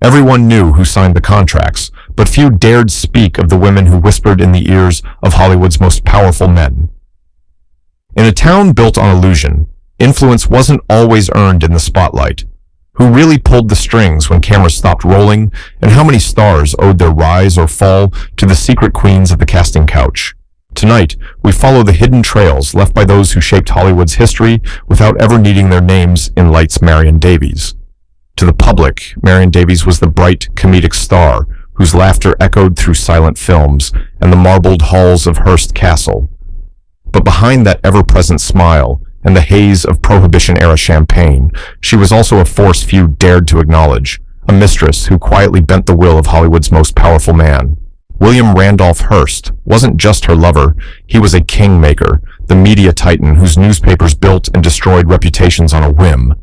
Everyone knew who signed the contracts, but few dared speak of the women who whispered in the ears of Hollywood's most powerful men. In a town built on illusion, influence wasn't always earned in the spotlight. Who really pulled the strings when cameras stopped rolling, and how many stars owed their rise or fall to the secret queens of the casting couch? Tonight, we follow the hidden trails left by those who shaped Hollywood's history without ever needing their names in lights. Marion Davies. To the public, Marion Davies was the bright, comedic star whose laughter echoed through silent films and the marbled halls of Hearst Castle. But behind that ever-present smile and the haze of Prohibition-era champagne, she was also a force few dared to acknowledge, a mistress who quietly bent the will of Hollywood's most powerful man. William Randolph Hearst wasn't just her lover, he was a kingmaker, the media titan whose newspapers built and destroyed reputations on a whim.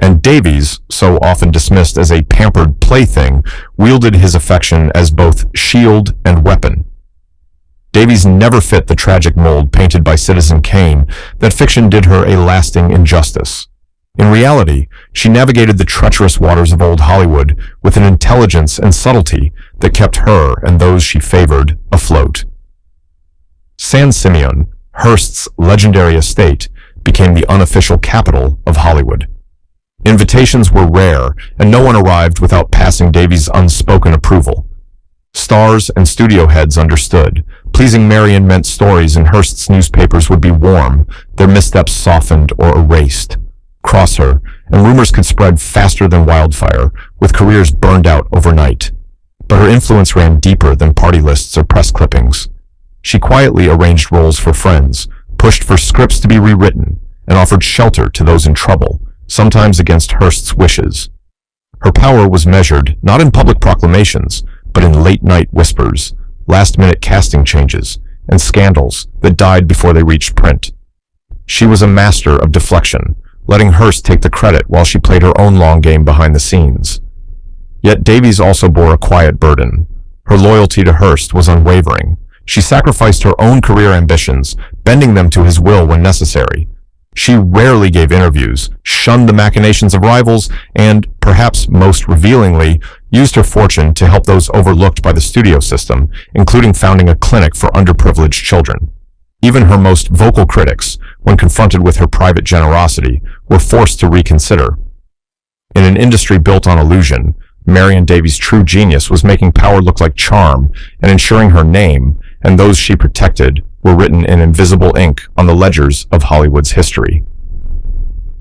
And Davies, so often dismissed as a pampered plaything, wielded his affection as both shield and weapon. Davies never fit the tragic mold painted by Citizen Kane that fiction did her a lasting injustice. In reality, she navigated the treacherous waters of old Hollywood with an intelligence and subtlety that kept her and those she favored afloat. San Simeon, Hearst's legendary estate, became the unofficial capital of Hollywood. Invitations were rare, and no one arrived without passing Davies' unspoken approval. Stars and studio heads understood. Pleasing Marion meant stories in Hearst's newspapers would be warm, their missteps softened or erased. Cross her, and rumors could spread faster than wildfire, with careers burned out overnight. But her influence ran deeper than party lists or press clippings. She quietly arranged roles for friends, pushed for scripts to be rewritten, and offered shelter to those in trouble, sometimes against Hearst's wishes. Her power was measured not in public proclamations, but in late-night whispers, last-minute casting changes, and scandals that died before they reached print. She was a master of deflection, letting Hearst take the credit while she played her own long game behind the scenes. Yet Davies also bore a quiet burden. Her loyalty to Hearst was unwavering. She sacrificed her own career ambitions, bending them to his will when necessary. She rarely gave interviews, shunned the machinations of rivals, and, perhaps most revealingly, used her fortune to help those overlooked by the studio system, including founding a clinic for underprivileged children. Even her most vocal critics, when confronted with her private generosity, were forced to reconsider. In an industry built on illusion, Marion Davies' true genius was making power look like charm and ensuring her name, and those she protected, were written in invisible ink on the ledgers of Hollywood's history.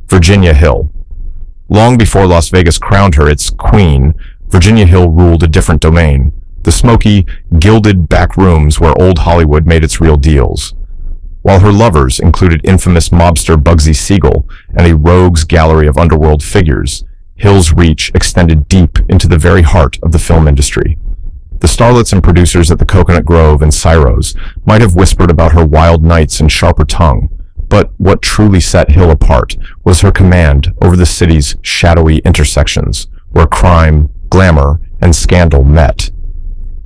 Virginia Hill. Long before Las Vegas crowned her its queen, Virginia Hill ruled a different domain, the smoky, gilded back rooms where old Hollywood made its real deals. While her lovers included infamous mobster Bugsy Siegel and a rogues gallery of underworld figures, Hill's reach extended deep into the very heart of the film industry. The starlets and producers at the Coconut Grove and Cyros might have whispered about her wild nights and sharper tongue, but what truly set Hill apart was her command over the city's shadowy intersections, where crime, glamour, and scandal met.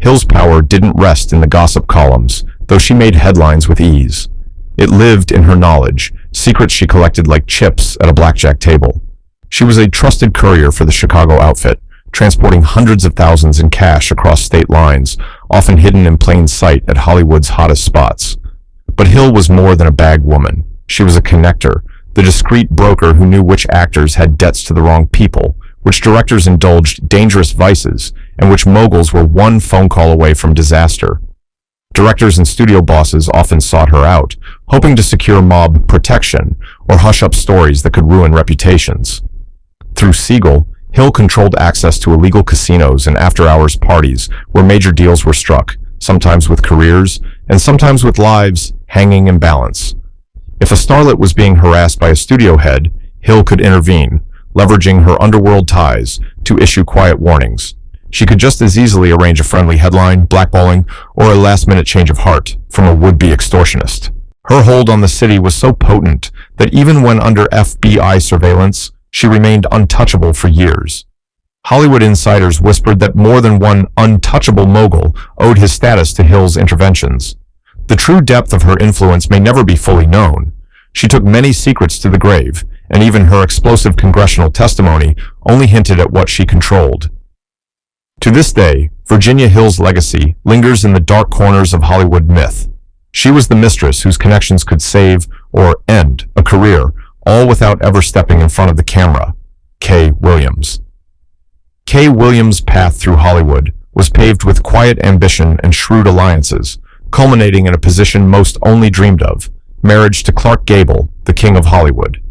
Hill's power didn't rest in the gossip columns, though she made headlines with ease. It lived in her knowledge, secrets she collected like chips at a blackjack table. She was a trusted courier for the Chicago outfit, transporting hundreds of thousands in cash across state lines, often hidden in plain sight at Hollywood's hottest spots. But Hill was more than a bag woman. She was a connector, the discreet broker who knew which actors had debts to the wrong people, which directors indulged dangerous vices, and which moguls were one phone call away from disaster. Directors and studio bosses often sought her out, hoping to secure mob protection or hush up stories that could ruin reputations. Through Siegel, Hill controlled access to illegal casinos and after-hours parties where major deals were struck, sometimes with careers and sometimes with lives hanging in balance. If a starlet was being harassed by a studio head, Hill could intervene, leveraging her underworld ties to issue quiet warnings. She could just as easily arrange a friendly headline, blackballing, or a last-minute change of heart from a would-be extortionist. Her hold on the city was so potent that even when under FBI surveillance, she remained untouchable for years. Hollywood insiders whispered that more than one untouchable mogul owed his status to Hill's interventions. The true depth of her influence may never be fully known. She took many secrets to the grave, and even her explosive congressional testimony only hinted at what she controlled. To this day, Virginia Hill's legacy lingers in the dark corners of Hollywood myth. She was the mistress whose connections could save or end a career, all without ever stepping in front of the camera. Kay Williams. Kay Williams' path through Hollywood was paved with quiet ambition and shrewd alliances, culminating in a position most only dreamed of, marriage to Clark Gable, the King of Hollywood.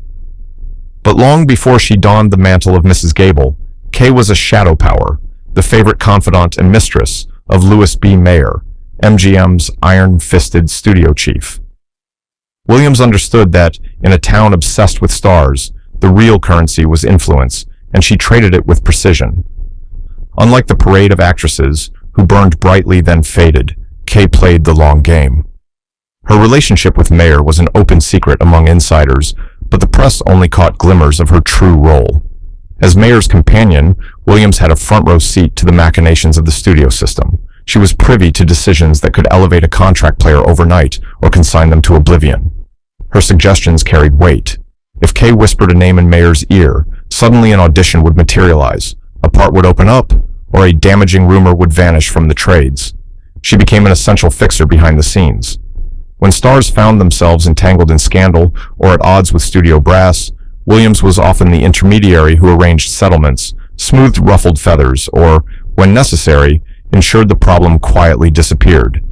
But long before she donned the mantle of Mrs. Gable, Kay was a shadow power, the favorite confidant and mistress of Louis B. Mayer, MGM's iron-fisted studio chief. Williams understood that, in a town obsessed with stars, the real currency was influence, and she traded it with precision. Unlike the parade of actresses, who burned brightly then faded, Kay played the long game. Her relationship with Mayer was an open secret among insiders, but the press only caught glimmers of her true role. As Mayer's companion, Williams had a front-row seat to the machinations of the studio system. She was privy to decisions that could elevate a contract player overnight or consign them to oblivion. Her suggestions carried weight. If Kay whispered a name in Mayer's ear, suddenly an audition would materialize, a part would open up, or a damaging rumor would vanish from the trades. She became an essential fixer behind the scenes. When stars found themselves entangled in scandal or at odds with studio brass, Williams was often the intermediary who arranged settlements, smoothed ruffled feathers, or, when necessary, ensured the problem quietly disappeared.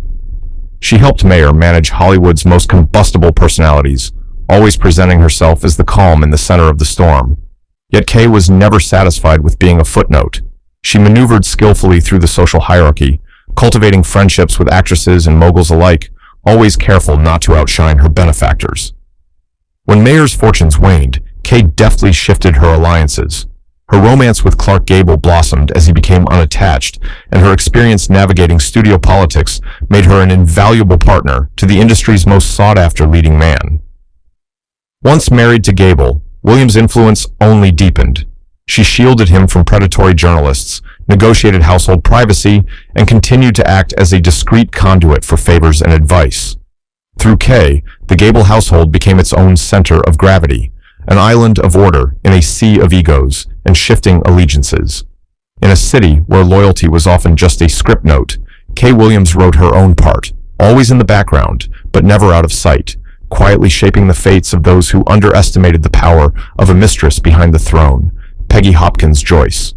She helped Mayer manage Hollywood's most combustible personalities, always presenting herself as the calm in the center of the storm. Yet Kay was never satisfied with being a footnote. She maneuvered skillfully through the social hierarchy, cultivating friendships with actresses and moguls alike, always careful not to outshine her benefactors. When Mayer's fortunes waned, Kay deftly shifted her alliances. Her romance with Clark Gable blossomed as he became unattached, and her experience navigating studio politics made her an invaluable partner to the industry's most sought-after leading man. Once married to Gable, Williams' influence only deepened. She shielded him from predatory journalists, negotiated household privacy, and continued to act as a discreet conduit for favors and advice. Through Kay, the Gable household became its own center of gravity, an island of order in a sea of egos and shifting allegiances. In a city where loyalty was often just a script note, Kay Williams wrote her own part, always in the background, but never out of sight, quietly shaping the fates of those who underestimated the power of a mistress behind the throne, Peggy Hopkins Joyce.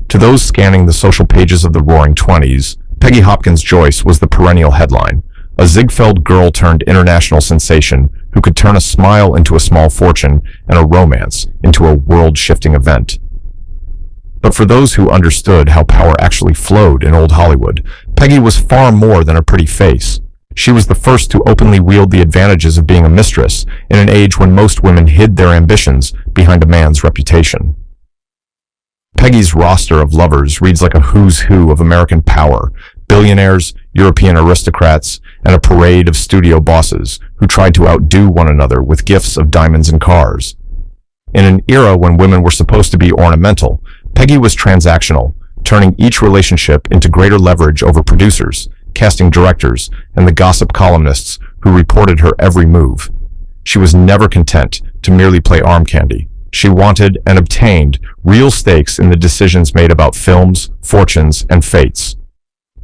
To those scanning the social pages of the Roaring Twenties, Peggy Hopkins Joyce was the perennial headline, a Ziegfeld girl turned international sensation who could turn a smile into a small fortune and a romance into a world-shifting event. But for those who understood how power actually flowed in old Hollywood, Peggy was far more than a pretty face. She was the first to openly wield the advantages of being a mistress in an age when most women hid their ambitions behind a man's reputation. Peggy's roster of lovers reads like a who's who of American power, billionaires, European aristocrats, and a parade of studio bosses who tried to outdo one another with gifts of diamonds and cars. In an era when women were supposed to be ornamental, Peggy was transactional, turning each relationship into greater leverage over producers, casting directors, and the gossip columnists who reported her every move. She was never content to merely play arm candy. She wanted and obtained real stakes in the decisions made about films, fortunes, and fates.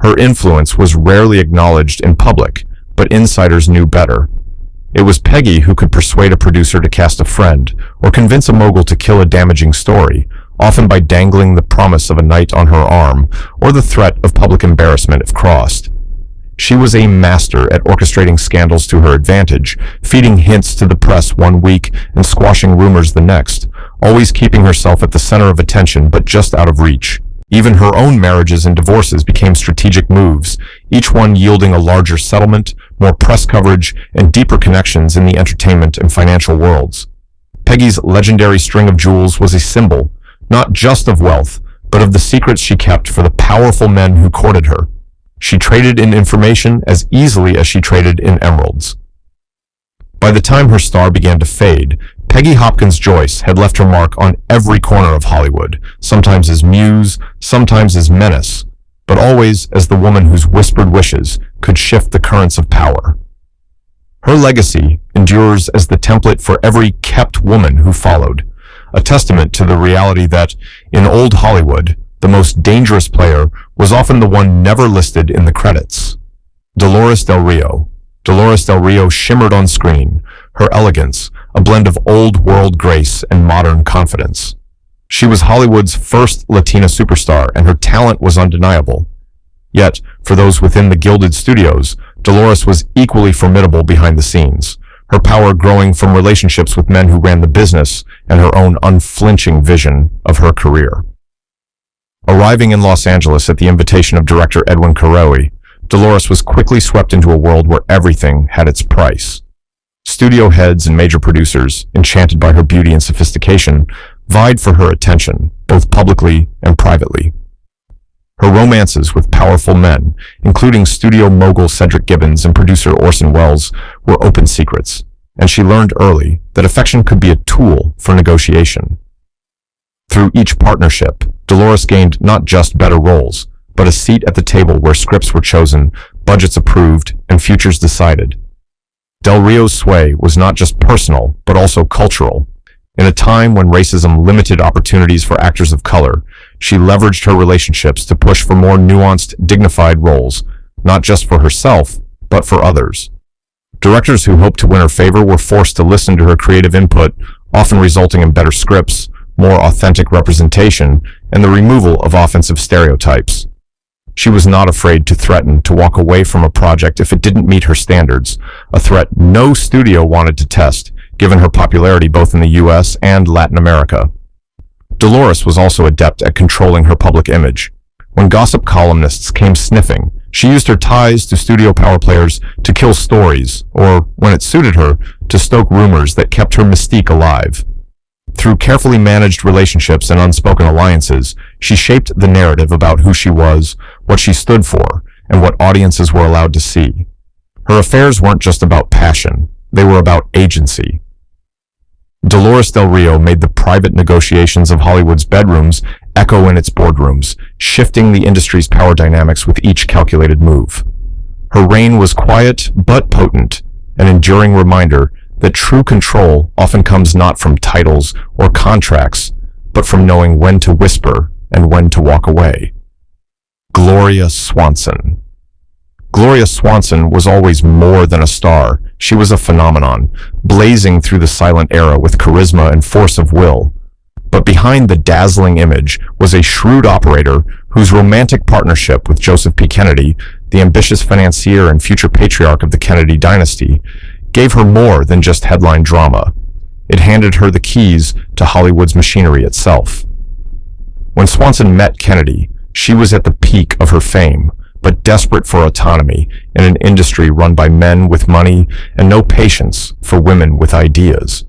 Her influence was rarely acknowledged in public, but insiders knew better. It was Peggy who could persuade a producer to cast a friend, or convince a mogul to kill a damaging story, often by dangling the promise of a night on her arm, or the threat of public embarrassment if crossed. She was a master at orchestrating scandals to her advantage, feeding hints to the press one week and squashing rumors the next, always keeping herself at the center of attention but just out of reach. Even her own marriages and divorces became strategic moves, each one yielding a larger settlement, more press coverage, and deeper connections in the entertainment and financial worlds. Peggy's legendary string of jewels was a symbol, not just of wealth, but of the secrets she kept for the powerful men who courted her. She traded in information as easily as she traded in emeralds. By the time her star began to fade, Peggy Hopkins Joyce had left her mark on every corner of Hollywood, sometimes as muse, sometimes as menace, but always as the woman whose whispered wishes could shift the currents of power. Her legacy endures as the template for every kept woman who followed, a testament to the reality that, in old Hollywood, the most dangerous player was often the one never listed in the credits. Dolores Del Rio. Dolores Del Rio shimmered on screen, her elegance, a blend of old-world grace and modern confidence. She was Hollywood's first Latina superstar, and her talent was undeniable. Yet, for those within the gilded studios, Dolores was equally formidable behind the scenes, her power growing from relationships with men who ran the business and her own unflinching vision of her career. Arriving in Los Angeles at the invitation of director Edwin Carroey, Dolores was quickly swept into a world where everything had its price. Studio heads and major producers, enchanted by her beauty and sophistication, vied for her attention, both publicly and privately. Her romances with powerful men, including studio mogul Cedric Gibbons and producer Orson Welles, were open secrets, and she learned early that affection could be a tool for negotiation. Through each partnership, Dolores gained not just better roles, but a seat at the table where scripts were chosen, budgets approved, and futures decided. Del Rio's sway was not just personal, but also cultural. In a time when racism limited opportunities for actors of color, she leveraged her relationships to push for more nuanced, dignified roles, not just for herself, but for others. Directors who hoped to win her favor were forced to listen to her creative input, often resulting in better scripts, more authentic representation, and the removal of offensive stereotypes. She was not afraid to threaten to walk away from a project if it didn't meet her standards, a threat no studio wanted to test, given her popularity both in the US and Latin America. Dolores was also adept at controlling her public image. When gossip columnists came sniffing, she used her ties to studio power players to kill stories, or, when it suited her, to stoke rumors that kept her mystique alive. Through carefully managed relationships and unspoken alliances, she shaped the narrative about who she was, what she stood for, and what audiences were allowed to see. Her affairs weren't just about passion, they were about agency. Dolores Del Rio made the private negotiations of Hollywood's bedrooms echo in its boardrooms, shifting the industry's power dynamics with each calculated move. Her reign was quiet but potent, an enduring reminder that true control often comes not from titles or contracts, but from knowing when to whisper and when to walk away. Gloria Swanson. Gloria Swanson was always more than a star. She was a phenomenon, blazing through the silent era with charisma and force of will. But behind the dazzling image was a shrewd operator whose romantic partnership with Joseph P. Kennedy, the ambitious financier and future patriarch of the Kennedy dynasty, gave her more than just headline drama. It handed her the keys to Hollywood's machinery itself. When Swanson met Kennedy, she was at the peak of her fame, but desperate for autonomy in an industry run by men with money and no patience for women with ideas.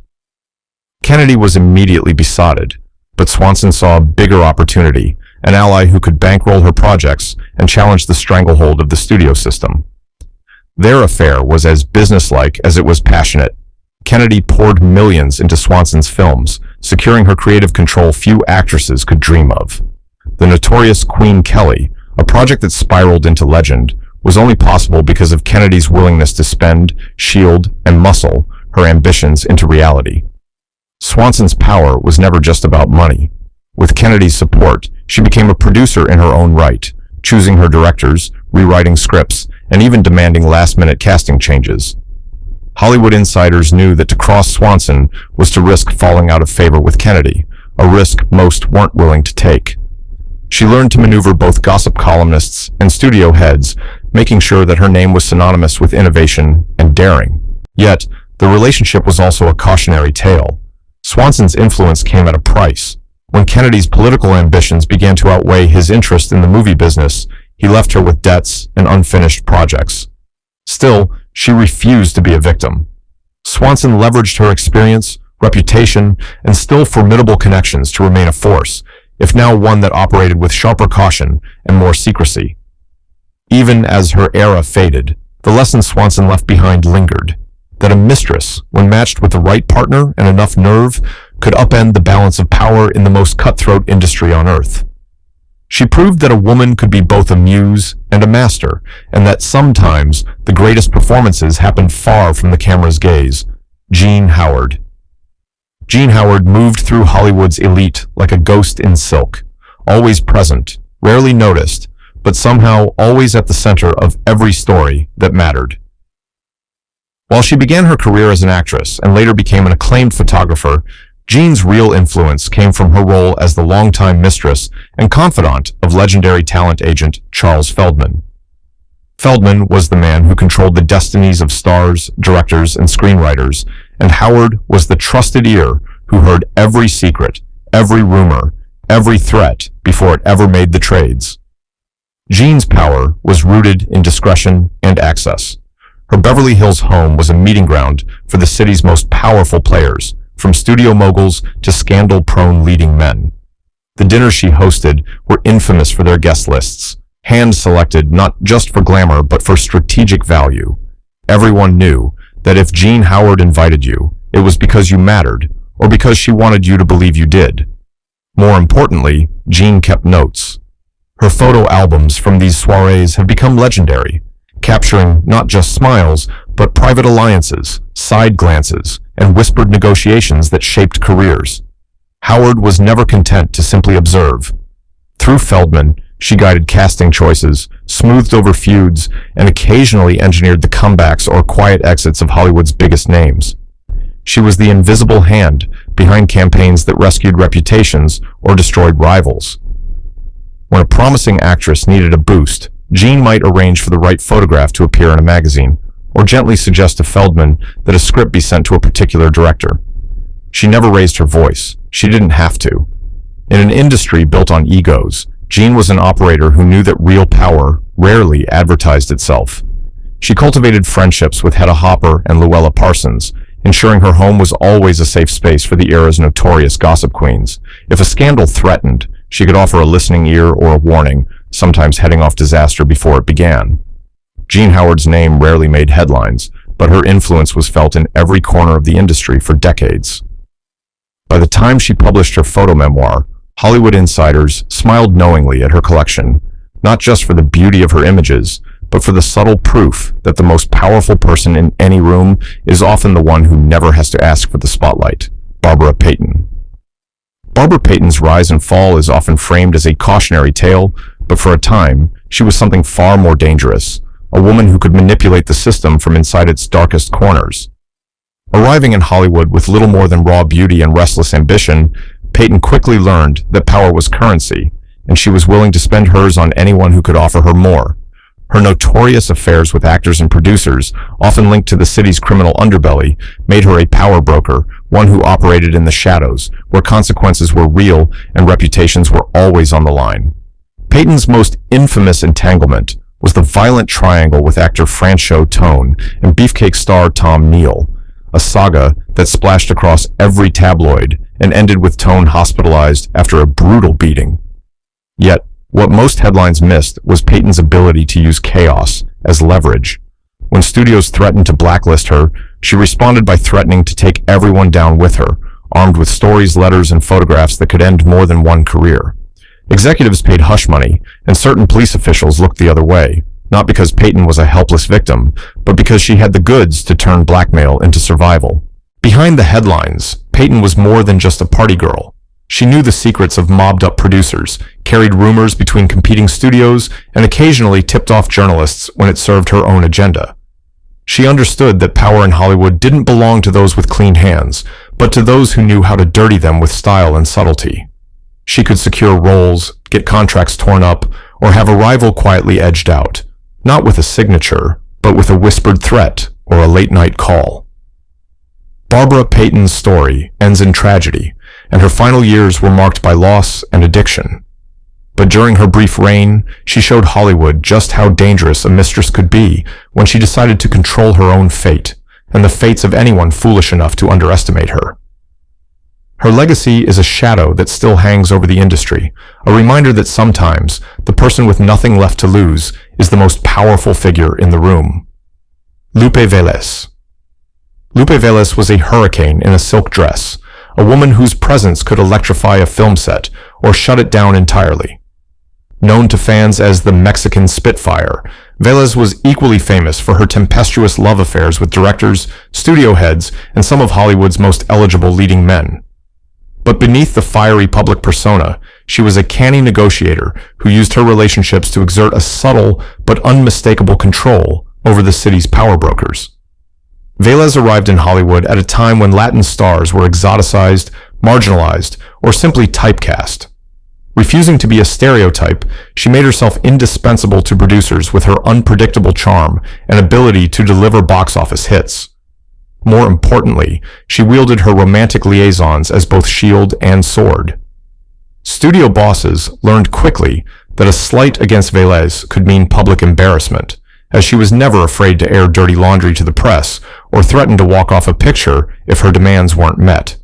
Kennedy was immediately besotted, but Swanson saw a bigger opportunity, an ally who could bankroll her projects and challenge the stranglehold of the studio system. Their affair was as businesslike as it was passionate. Kennedy poured millions into Swanson's films, securing her creative control few actresses could dream of. The notorious Queen Kelly, a project that spiraled into legend, was only possible because of Kennedy's willingness to spend, shield, and muscle her ambitions into reality. Swanson's power was never just about money. With Kennedy's support, she became a producer in her own right, choosing her directors, rewriting scripts, and even demanding last-minute casting changes. Hollywood insiders knew that to cross Swanson was to risk falling out of favor with Kennedy, a risk most weren't willing to take. She learned to maneuver both gossip columnists and studio heads, making sure that her name was synonymous with innovation and daring. Yet, the relationship was also a cautionary tale. Swanson's influence came at a price. When Kennedy's political ambitions began to outweigh his interest in the movie business, he left her with debts and unfinished projects. Still, she refused to be a victim. Swanson leveraged her experience, reputation, and still formidable connections to remain a force, if now one that operated with sharper caution and more secrecy. Even as her era faded, the lesson Swanson left behind lingered, that a mistress, when matched with the right partner and enough nerve, could upend the balance of power in the most cutthroat industry on earth. She proved that a woman could be both a muse and a master, and that sometimes the greatest performances happened far from the camera's gaze. Jean Howard. Jean Howard moved through Hollywood's elite like a ghost in silk, always present, rarely noticed, but somehow always at the center of every story that mattered. While she began her career as an actress and later became an acclaimed photographer, Jean's real influence came from her role as the longtime mistress and confidant of legendary talent agent Charles Feldman. Feldman was the man who controlled the destinies of stars, directors, and screenwriters, and Howard was the trusted ear who heard every secret, every rumor, every threat before it ever made the trades. Jean's power was rooted in discretion and access. Her Beverly Hills home was a meeting ground for the city's most powerful players, from studio moguls to scandal-prone leading men. The dinners she hosted were infamous for their guest lists, hand-selected not just for glamour but for strategic value. Everyone knew that if Jean Howard invited you, it was because you mattered, or because she wanted you to believe you did. More importantly, Jean kept notes. Her photo albums from these soirees have become legendary, capturing not just smiles, but private alliances, side glances, and whispered negotiations that shaped careers. Howard was never content to simply observe. Through Feldman, she guided casting choices, smoothed over feuds, and occasionally engineered the comebacks or quiet exits of Hollywood's biggest names. She was the invisible hand behind campaigns that rescued reputations or destroyed rivals. When a promising actress needed a boost, Jean might arrange for the right photograph to appear in a magazine, or gently suggest to Feldman that a script be sent to a particular director. She never raised her voice. She didn't have to. In an industry built on egos, Jean was an operator who knew that real power rarely advertised itself. She cultivated friendships with Hedda Hopper and Luella Parsons, ensuring her home was always a safe space for the era's notorious gossip queens. If a scandal threatened, she could offer a listening ear or a warning, sometimes heading off disaster before it began. Jean Howard's name rarely made headlines, but her influence was felt in every corner of the industry for decades. By the time she published her photo memoir, Hollywood insiders smiled knowingly at her collection, not just for the beauty of her images, but for the subtle proof that the most powerful person in any room is often the one who never has to ask for the spotlight. Barbara Payton. Barbara Payton's rise and fall is often framed as a cautionary tale, but for a time, she was something far more dangerous, a woman who could manipulate the system from inside its darkest corners. Arriving in Hollywood with little more than raw beauty and restless ambition, Payton quickly learned that power was currency, and she was willing to spend hers on anyone who could offer her more. Her notorious affairs with actors and producers, often linked to the city's criminal underbelly, made her a power broker, one who operated in the shadows, where consequences were real and reputations were always on the line. Payton's most infamous entanglement was the violent triangle with actor Franchot Tone and Beefcake star Tom Neal, a saga that splashed across every tabloid and ended with Tone hospitalized after a brutal beating. Yet, what most headlines missed was Payton's ability to use chaos as leverage. When studios threatened to blacklist her, she responded by threatening to take everyone down with her, armed with stories, letters, and photographs that could end more than one career. Executives paid hush money, and certain police officials looked the other way, not because Payton was a helpless victim, but because she had the goods to turn blackmail into survival. Behind the headlines, Payton was more than just a party girl. She knew the secrets of mobbed-up producers, carried rumors between competing studios, and occasionally tipped off journalists when it served her own agenda. She understood that power in Hollywood didn't belong to those with clean hands, but to those who knew how to dirty them with style and subtlety. She could secure roles, get contracts torn up, or have a rival quietly edged out, not with a signature, but with a whispered threat or a late-night call. Barbara Payton's story ends in tragedy, and her final years were marked by loss and addiction. But during her brief reign, she showed Hollywood just how dangerous a mistress could be when she decided to control her own fate, and the fates of anyone foolish enough to underestimate her. Her legacy is a shadow that still hangs over the industry, a reminder that sometimes the person with nothing left to lose is the most powerful figure in the room. Lupe Vélez. Lupe Vélez was a hurricane in a silk dress, a woman whose presence could electrify a film set or shut it down entirely. Known to fans as the Mexican Spitfire, Vélez was equally famous for her tempestuous love affairs with directors, studio heads, and some of Hollywood's most eligible leading men. But beneath the fiery public persona, she was a canny negotiator who used her relationships to exert a subtle but unmistakable control over the city's power brokers. Velez arrived in Hollywood at a time when Latin stars were exoticized, marginalized, or simply typecast. Refusing to be a stereotype, she made herself indispensable to producers with her unpredictable charm and ability to deliver box office hits. More importantly, she wielded her romantic liaisons as both shield and sword. Studio bosses learned quickly that a slight against Velez could mean public embarrassment, as she was never afraid to air dirty laundry to the press or threaten to walk off a picture if her demands weren't met.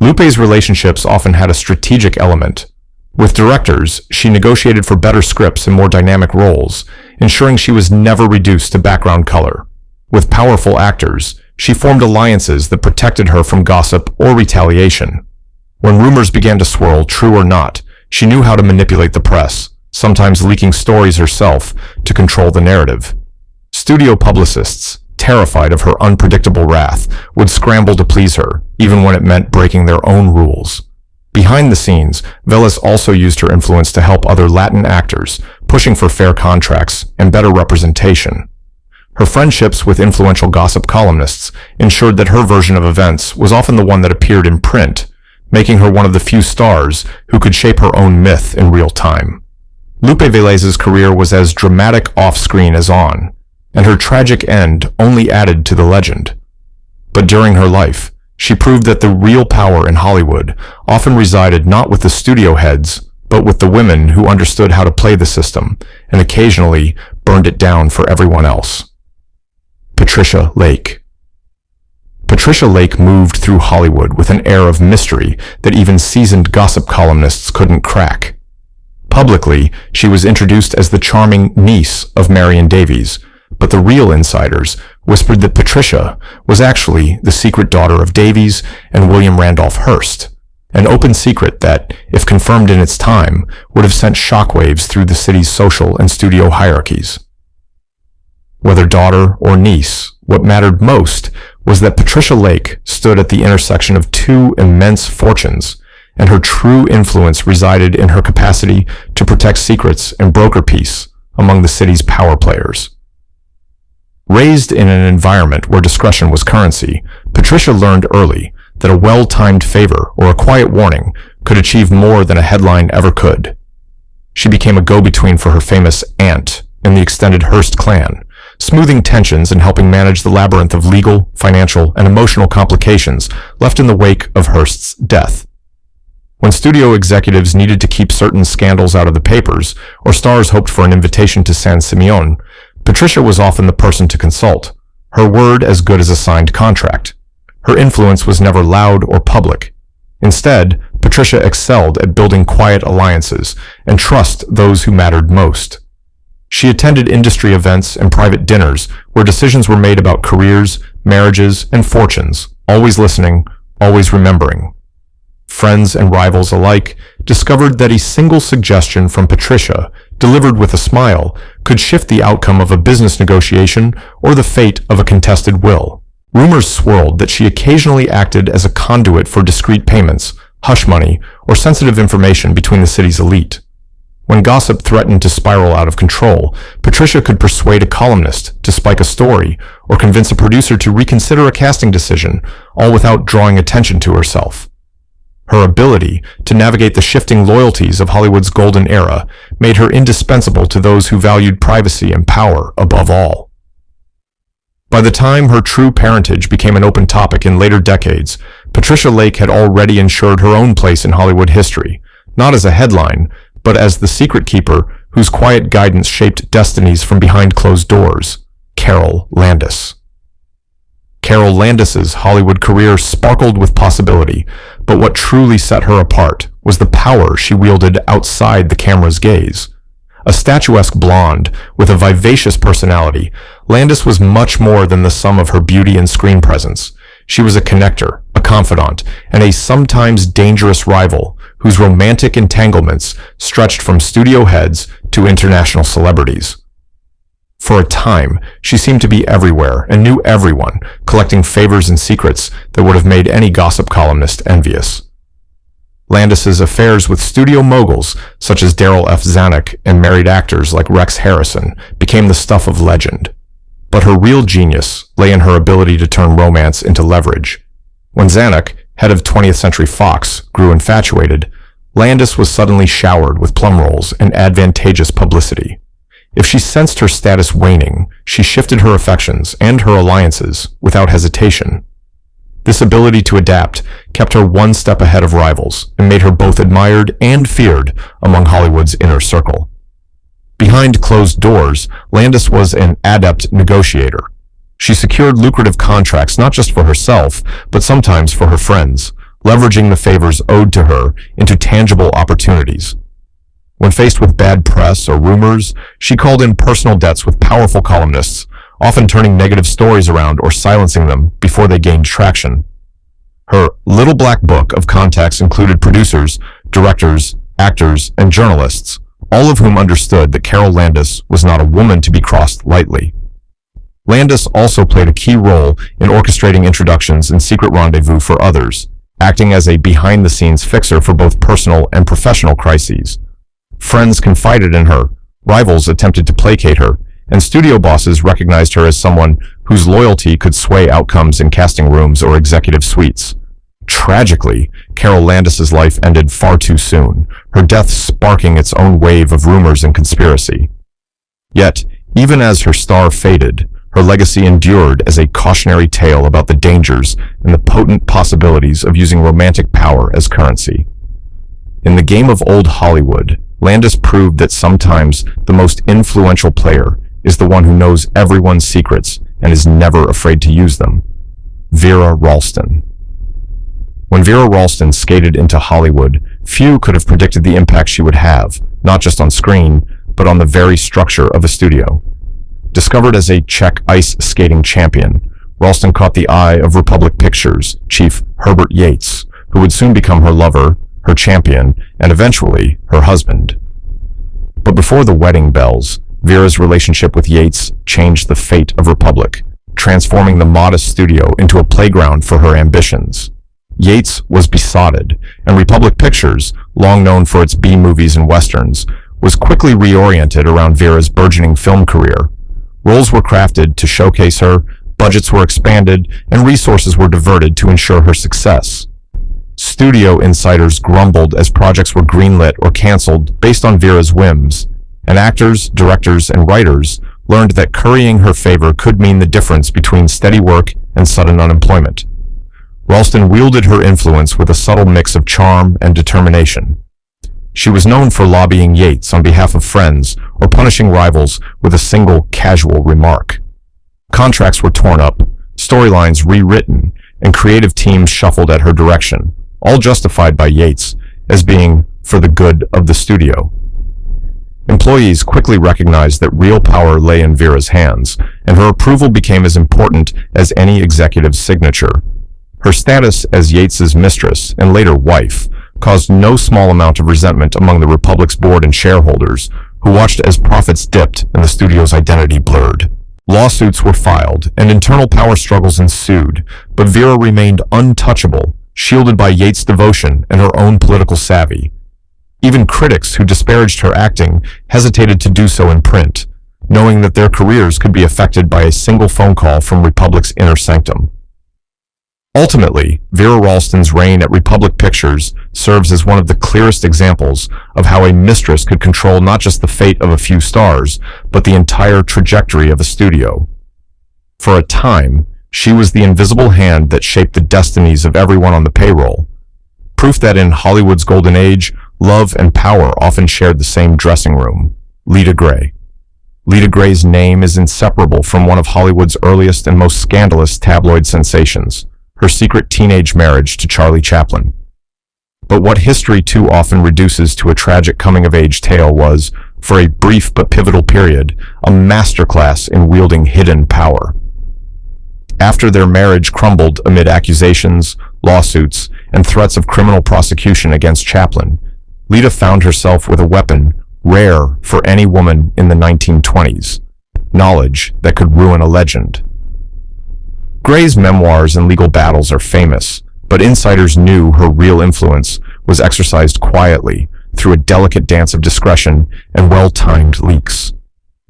Lupe's relationships often had a strategic element. With directors, she negotiated for better scripts and more dynamic roles, ensuring she was never reduced to background color. With powerful actors, she formed alliances that protected her from gossip or retaliation. When rumors began to swirl, true or not, she knew how to manipulate the press, sometimes leaking stories herself to control the narrative. Studio publicists, terrified of her unpredictable wrath, would scramble to please her, even when it meant breaking their own rules. Behind the scenes, Velez also used her influence to help other Latin actors, pushing for fair contracts and better representation. Her friendships with influential gossip columnists ensured that her version of events was often the one that appeared in print, making her one of the few stars who could shape her own myth in real time. Lupe Velez's career was as dramatic off-screen as on, and her tragic end only added to the legend. But during her life, she proved that the real power in Hollywood often resided not with the studio heads, but with the women who understood how to play the system and occasionally burned it down for everyone else. Patricia Lake. Patricia Lake moved through Hollywood with an air of mystery that even seasoned gossip columnists couldn't crack. Publicly, she was introduced as the charming niece of Marion Davies, but the real insiders whispered that Patricia was actually the secret daughter of Davies and William Randolph Hearst, an open secret that, if confirmed in its time, would have sent shockwaves through the city's social and studio hierarchies. Whether daughter or niece, what mattered most was that Patricia Lake stood at the intersection of two immense fortunes, and her true influence resided in her capacity to protect secrets and broker peace among the city's power players. Raised in an environment where discretion was currency, Patricia learned early that a well-timed favor or a quiet warning could achieve more than a headline ever could. She became a go-between for her famous aunt in the extended Hearst clan, smoothing tensions and helping manage the labyrinth of legal, financial, and emotional complications left in the wake of Hearst's death. When studio executives needed to keep certain scandals out of the papers, or stars hoped for an invitation to San Simeon, Patricia was often the person to consult, her word as good as a signed contract. Her influence was never loud or public. Instead, Patricia excelled at building quiet alliances and trust those who mattered most. She attended industry events and private dinners where decisions were made about careers, marriages, and fortunes, always listening, always remembering. Friends and rivals alike discovered that a single suggestion from Patricia, delivered with a smile, could shift the outcome of a business negotiation or the fate of a contested will. Rumors swirled that she occasionally acted as a conduit for discreet payments, hush money, or sensitive information between the city's elite. When gossip threatened to spiral out of control, Patricia could persuade a columnist to spike a story or convince a producer to reconsider a casting decision, all without drawing attention to herself. Her ability to navigate the shifting loyalties of Hollywood's golden era made her indispensable to those who valued privacy and power above all. By the time her true parentage became an open topic in later decades, Patricia Lake had already ensured her own place in Hollywood history, not as a headline, but as the secret keeper whose quiet guidance shaped destinies from behind closed doors, Carol Landis. Carol Landis's Hollywood career sparkled with possibility, but what truly set her apart was the power she wielded outside the camera's gaze. A statuesque blonde with a vivacious personality, Landis was much more than the sum of her beauty and screen presence. She was a connector, a confidant, and a sometimes dangerous rival whose romantic entanglements stretched from studio heads to international celebrities. For a time, she seemed to be everywhere and knew everyone, collecting favors and secrets that would have made any gossip columnist envious. Landis's affairs with studio moguls such as Daryl F. Zanuck and married actors like Rex Harrison became the stuff of legend. But her real genius lay in her ability to turn romance into leverage. When Zanuck, head of 20th Century Fox, grew infatuated, Landis was suddenly showered with plum rolls and advantageous publicity. If she sensed her status waning, she shifted her affections and her alliances without hesitation. This ability to adapt kept her one step ahead of rivals and made her both admired and feared among Hollywood's inner circle. Behind closed doors, Landis was an adept negotiator. She secured lucrative contracts not just for herself, but sometimes for her friends, leveraging the favors owed to her into tangible opportunities. When faced with bad press or rumors, she called in personal debts with powerful columnists, often turning negative stories around or silencing them before they gained traction. Her little black book of contacts included producers, directors, actors, and journalists, all of whom understood that Carol Landis was not a woman to be crossed lightly. Landis also played a key role in orchestrating introductions and secret rendezvous for others, acting as a behind-the-scenes fixer for both personal and professional crises. Friends confided in her, rivals attempted to placate her, and studio bosses recognized her as someone whose loyalty could sway outcomes in casting rooms or executive suites. Tragically, Carol Landis's life ended far too soon, her death sparking its own wave of rumors and conspiracy. Yet, even as her star faded, her legacy endured as a cautionary tale about the dangers and the potent possibilities of using romantic power as currency. In the game of old Hollywood, Landis proved that sometimes the most influential player is the one who knows everyone's secrets and is never afraid to use them. Vera Ralston. When Vera Ralston skated into Hollywood, few could have predicted the impact she would have, not just on screen, but on the very structure of a studio. Discovered as a Czech ice skating champion, Ralston caught the eye of Republic Pictures chief Herbert Yates, who would soon become her lover, her champion, and eventually her husband. But before the wedding bells, Vera's relationship with Yates changed the fate of Republic, transforming the modest studio into a playground for her ambitions. Yates was besotted, and Republic Pictures, long known for its B-movies and westerns, was quickly reoriented around Vera's burgeoning film career. Roles were crafted to showcase her, budgets were expanded, and resources were diverted to ensure her success. Studio insiders grumbled as projects were greenlit or canceled based on Vera's whims, and actors, directors, and writers learned that currying her favor could mean the difference between steady work and sudden unemployment. Ralston wielded her influence with a subtle mix of charm and determination. She was known for lobbying Yates on behalf of friends or punishing rivals with a single casual remark. Contracts were torn up, storylines rewritten, and creative teams shuffled at her direction, all justified by Yates as being for the good of the studio. Employees quickly recognized that real power lay in Vera's hands, and her approval became as important as any executive's signature. Her status as Yates's mistress and later wife caused no small amount of resentment among the Republic's board and shareholders, who watched as profits dipped and the studio's identity blurred. Lawsuits were filed, and internal power struggles ensued, but Vera remained untouchable, shielded by Yates' devotion and her own political savvy. Even critics who disparaged her acting hesitated to do so in print, knowing that their careers could be affected by a single phone call from Republic's inner sanctum. Ultimately, Vera Ralston's reign at Republic Pictures serves as one of the clearest examples of how a mistress could control not just the fate of a few stars, but the entire trajectory of a studio. For a time, she was the invisible hand that shaped the destinies of everyone on the payroll. Proof that in Hollywood's golden age, love and power often shared the same dressing room. Lita Grey. Lita Grey's name is inseparable from one of Hollywood's earliest and most scandalous tabloid sensations, her secret teenage marriage to Charlie Chaplin. But what history too often reduces to a tragic coming-of-age tale was, for a brief but pivotal period, a masterclass in wielding hidden power. After their marriage crumbled amid accusations, lawsuits, and threats of criminal prosecution against Chaplin, Lita found herself with a weapon rare for any woman in the 1920s, knowledge that could ruin a legend. Grey's memoirs and legal battles are famous, but insiders knew her real influence was exercised quietly through a delicate dance of discretion and well-timed leaks.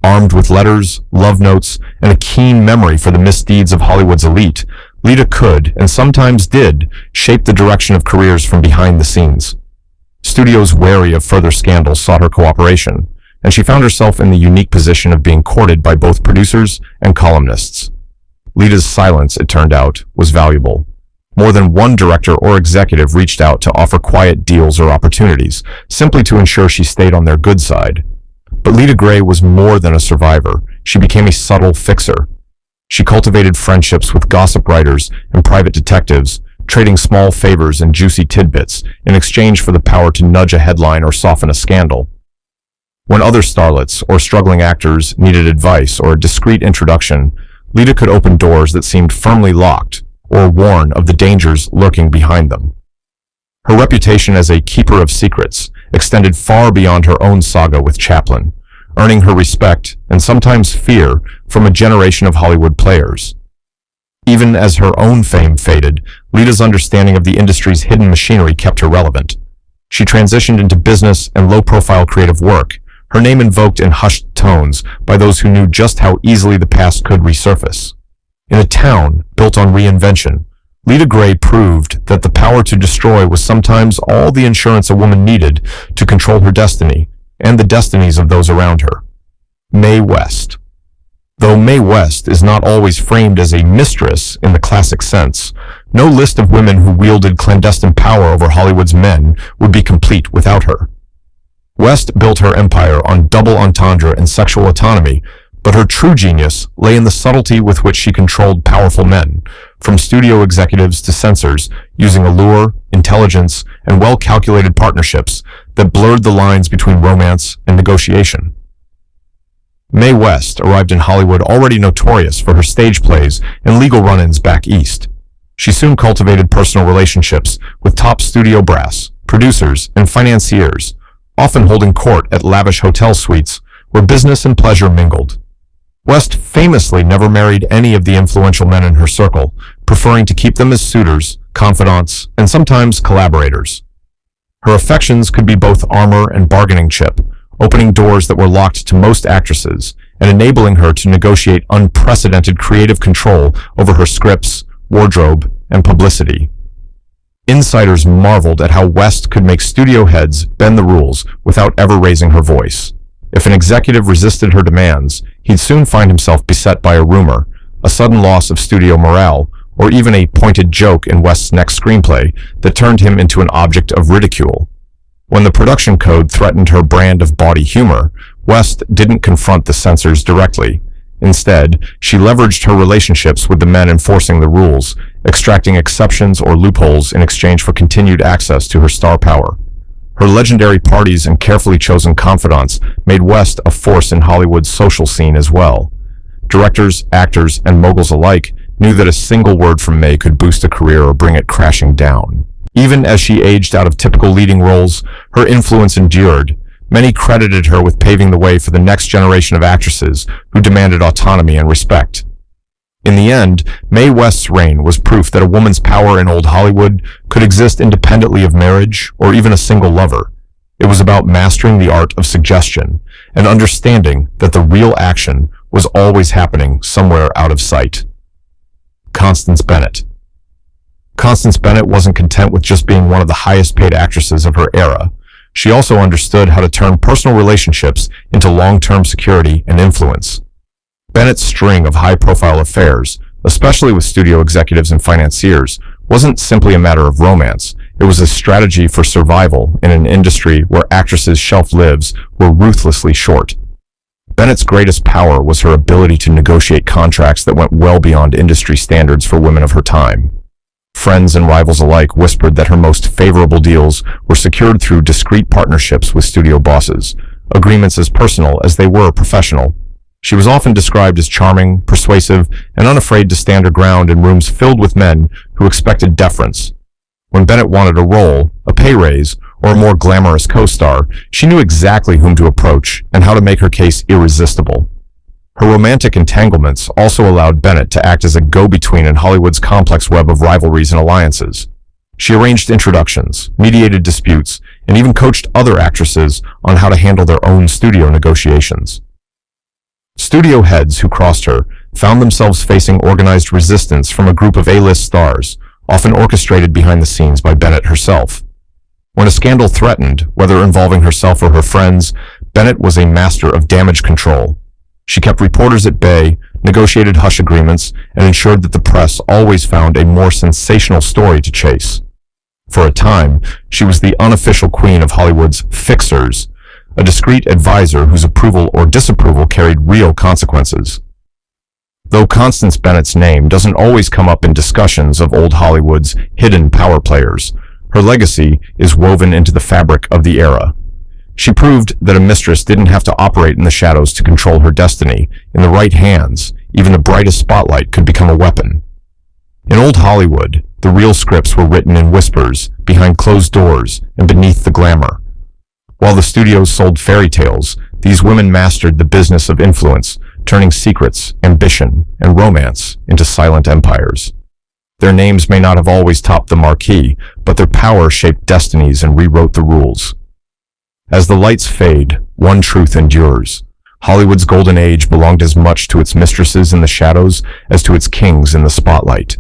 Armed with letters, love notes, and a keen memory for the misdeeds of Hollywood's elite, Lita could, and sometimes did, shape the direction of careers from behind the scenes. Studios wary of further scandals sought her cooperation, and she found herself in the unique position of being courted by both producers and columnists. Lita's silence, it turned out, was valuable. More than one director or executive reached out to offer quiet deals or opportunities, simply to ensure she stayed on their good side. But Lita Grey was more than a survivor. She became a subtle fixer. She cultivated friendships with gossip writers and private detectives, trading small favors and juicy tidbits in exchange for the power to nudge a headline or soften a scandal. When other starlets or struggling actors needed advice or a discreet introduction, Lita could open doors that seemed firmly locked or warn of the dangers lurking behind them. Her reputation as a keeper of secrets extended far beyond her own saga with Chaplin, earning her respect and sometimes fear from a generation of Hollywood players. Even as her own fame faded, Lita's understanding of the industry's hidden machinery kept her relevant. She transitioned into business and low-profile creative work, her name invoked in hushed tones by those who knew just how easily the past could resurface. In a town built on reinvention, Lita Grey proved that the power to destroy was sometimes all the insurance a woman needed to control her destiny and the destinies of those around her. Mae West. Though Mae West is not always framed as a mistress in the classic sense, no list of women who wielded clandestine power over Hollywood's men would be complete without her. West built her empire on double entendre and sexual autonomy, but her true genius lay in the subtlety with which she controlled powerful men, from studio executives to censors, using allure, intelligence, and well-calculated partnerships that blurred the lines between romance and negotiation. Mae West arrived in Hollywood already notorious for her stage plays and legal run-ins back east. She soon cultivated personal relationships with top studio brass, producers, and financiers, often holding court at lavish hotel suites where business and pleasure mingled. West famously never married any of the influential men in her circle, preferring to keep them as suitors, confidants, and sometimes collaborators. Her affections could be both armor and bargaining chip, opening doors that were locked to most actresses and enabling her to negotiate unprecedented creative control over her scripts, wardrobe, and publicity. Insiders marveled at how West could make studio heads bend the rules without ever raising her voice. If an executive resisted her demands, he'd soon find himself beset by a rumor, a sudden loss of studio morale, or even a pointed joke in West's next screenplay that turned him into an object of ridicule. When the production code threatened her brand of bawdy humor, West didn't confront the censors directly. Instead, she leveraged her relationships with the men enforcing the rules, extracting exceptions or loopholes in exchange for continued access to her star power. Her legendary parties and carefully chosen confidants made West a force in Hollywood's social scene as well. Directors, actors, and moguls alike knew that a single word from Mae could boost a career or bring it crashing down. Even as she aged out of typical leading roles, her influence endured. Many credited her with paving the way for the next generation of actresses who demanded autonomy and respect. In the end, Mae West's reign was proof that a woman's power in old Hollywood could exist independently of marriage or even a single lover. It was about mastering the art of suggestion and understanding that the real action was always happening somewhere out of sight. Constance Bennett. Constance Bennett wasn't content with just being one of the highest-paid actresses of her era. She also understood how to turn personal relationships into long-term security and influence. Bennett's string of high-profile affairs, especially with studio executives and financiers, wasn't simply a matter of romance. It was a strategy for survival in an industry where actresses' shelf lives were ruthlessly short. Bennett's greatest power was her ability to negotiate contracts that went well beyond industry standards for women of her time. Friends and rivals alike whispered that her most favorable deals were secured through discreet partnerships with studio bosses, agreements as personal as they were professional. She was often described as charming, persuasive, and unafraid to stand her ground in rooms filled with men who expected deference. When Bennett wanted a role, a pay raise, or a more glamorous co-star, she knew exactly whom to approach and how to make her case irresistible. Her romantic entanglements also allowed Bennett to act as a go-between in Hollywood's complex web of rivalries and alliances. She arranged introductions, mediated disputes, and even coached other actresses on how to handle their own studio negotiations. Studio heads who crossed her found themselves facing organized resistance from a group of A-list stars, often orchestrated behind the scenes by Bennett herself. When a scandal threatened, whether involving herself or her friends, Bennett was a master of damage control. She kept reporters at bay, negotiated hush agreements, and ensured that the press always found a more sensational story to chase. For a time, she was the unofficial queen of Hollywood's fixers, a discreet advisor whose approval or disapproval carried real consequences. Though Constance Bennett's name doesn't always come up in discussions of old Hollywood's hidden power players, her legacy is woven into the fabric of the era. She proved that a mistress didn't have to operate in the shadows to control her destiny. In the right hands, even the brightest spotlight could become a weapon. In old Hollywood, the real scripts were written in whispers, behind closed doors, and beneath the glamour. While the studios sold fairy tales, these women mastered the business of influence, turning secrets, ambition, and romance into silent empires. Their names may not have always topped the marquee, but their power shaped destinies and rewrote the rules. As the lights fade, one truth endures. Hollywood's golden age belonged as much to its mistresses in the shadows as to its kings in the spotlight.